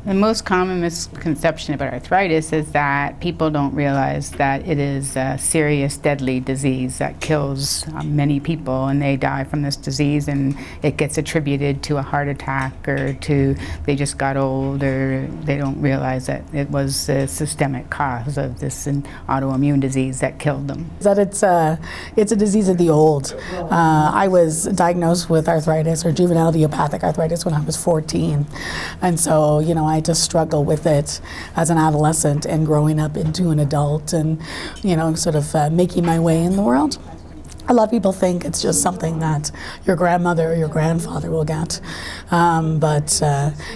The most common misconception about arthritis is that people don't realize that it is a serious, deadly disease that kills many people, and they die from this disease, and it gets attributed to a heart attack or to they just got old, or they don't realize that it was a systemic cause of this autoimmune disease that killed them. That it's a disease of the old. I was diagnosed with arthritis or juvenile idiopathic arthritis when I was 14, and so I just struggled with it as an adolescent and growing up into an adult, and sort of making my way in the world. A lot of people think it's just something that your grandmother or your grandfather will get, but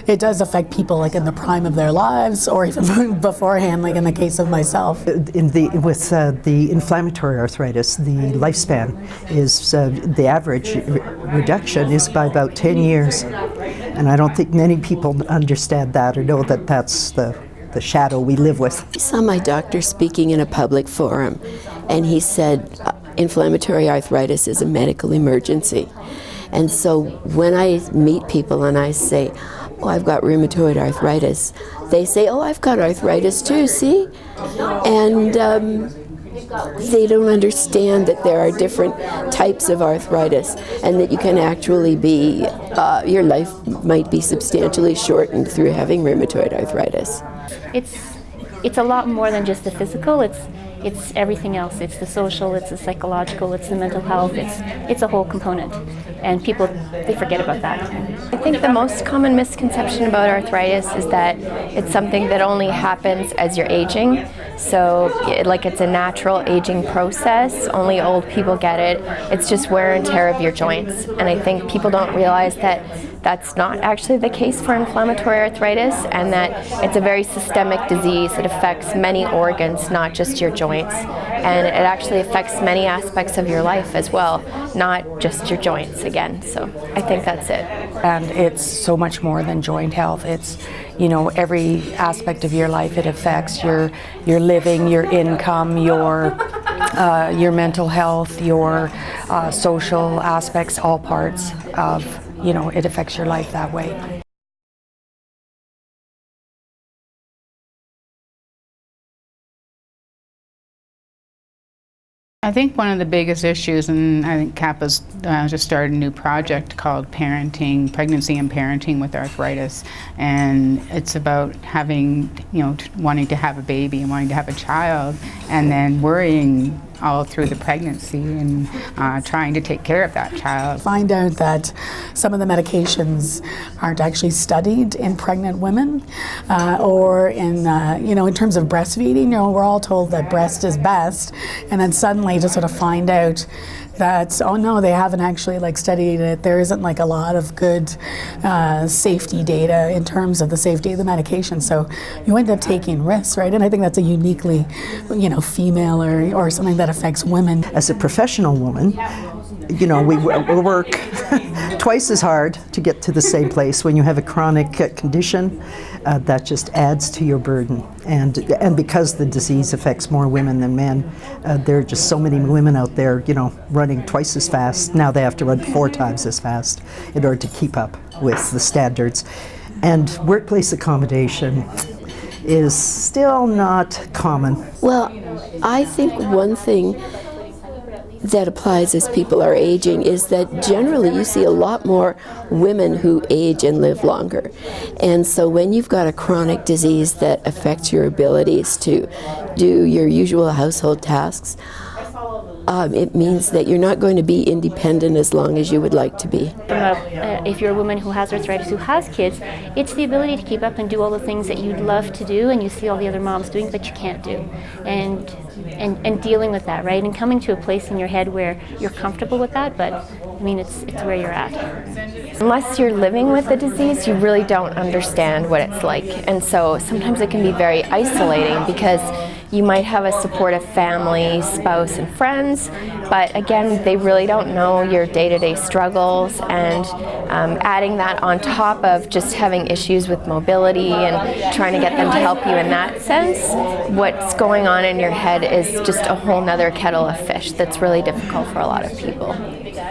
it does affect people like in the prime of their lives or even beforehand, like in the case of myself. With the inflammatory arthritis, the lifespan is, the average reduction is by about 10 years. And I don't think many people understand that or know that that's the shadow we live with. I saw my doctor speaking in a public forum, and he said inflammatory arthritis is a medical emergency. And so when I meet people and I say, oh, I've got rheumatoid arthritis, they say, oh, I've got arthritis too, see? And they don't understand that there are different types of arthritis, and that you can actually be, your life might be substantially shortened through having rheumatoid arthritis. It's a lot more than just the physical. It's everything else. It's the social, it's the psychological, it's the mental health. It's a whole component, and people, they forget about that. I think the most common misconception about arthritis is that it's something that only happens as you're aging. So it's a natural aging process. Only old people get it. It's just wear and tear of your joints. And I think people don't realize that that's not actually the case for inflammatory arthritis, and that it's a very systemic disease that affects many organs, not just your joints. And it actually affects many aspects of your life as well, not just your joints again. So I think that's it. And it's so much more than joint health. It's every aspect of your life. It affects your living, your income, your mental health, your social aspects, all parts of, it affects your life that way. I think one of the biggest issues, and I think CAPA's just started a new project called Pregnancy and Parenting with Arthritis, and it's about having, wanting to have a baby and wanting to have a child, and then worrying all through the pregnancy and trying to take care of that child. Find out that some of the medications aren't actually studied in pregnant women, or in in terms of breastfeeding. We're all told that breast is best, and then suddenly to sort of find out that, oh no, they haven't actually studied it. There isn't a lot of good safety data in terms of the safety of the medication. So you end up taking risks, right? And I think that's a uniquely, female or something that affects women. As a professional woman, we work twice as hard to get to the same place. When you have a chronic condition, that just adds to your burden. And because the disease affects more women than men, there are just so many women out there, running twice as fast. Now they have to run 4 times as fast in order to keep up with the standards. And workplace accommodation is still not common. Well, I think one thing that applies as people are aging is that generally you see a lot more women who age and live longer. And so when you've got a chronic disease that affects your abilities to do your usual household tasks, it means that you're not going to be independent as long as you would like to be. If you're a woman who has arthritis, who has kids, it's the ability to keep up and do all the things that you'd love to do and you see all the other moms doing but you can't do. And dealing with that, right? And coming to a place in your head where you're comfortable with that, but it's where you're at. Unless you're living with the disease, you really don't understand what it's like. And so sometimes it can be very isolating because you might have a supportive family, spouse, and friends, but again, they really don't know your day-to-day struggles, and adding that on top of just having issues with mobility and trying to get them to help you in that sense, what's going on in your head is just a whole nother kettle of fish that's really difficult for a lot of people.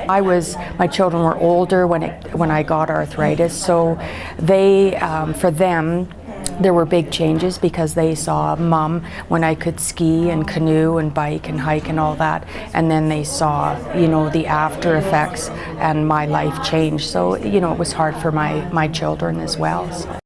My children were older when I got arthritis, so they, for them, there were big changes because they saw Mom when I could ski and canoe and bike and hike and all that, and then they saw, you know, the after effects, and my life changed. So, you know, it was hard for my children as well. So.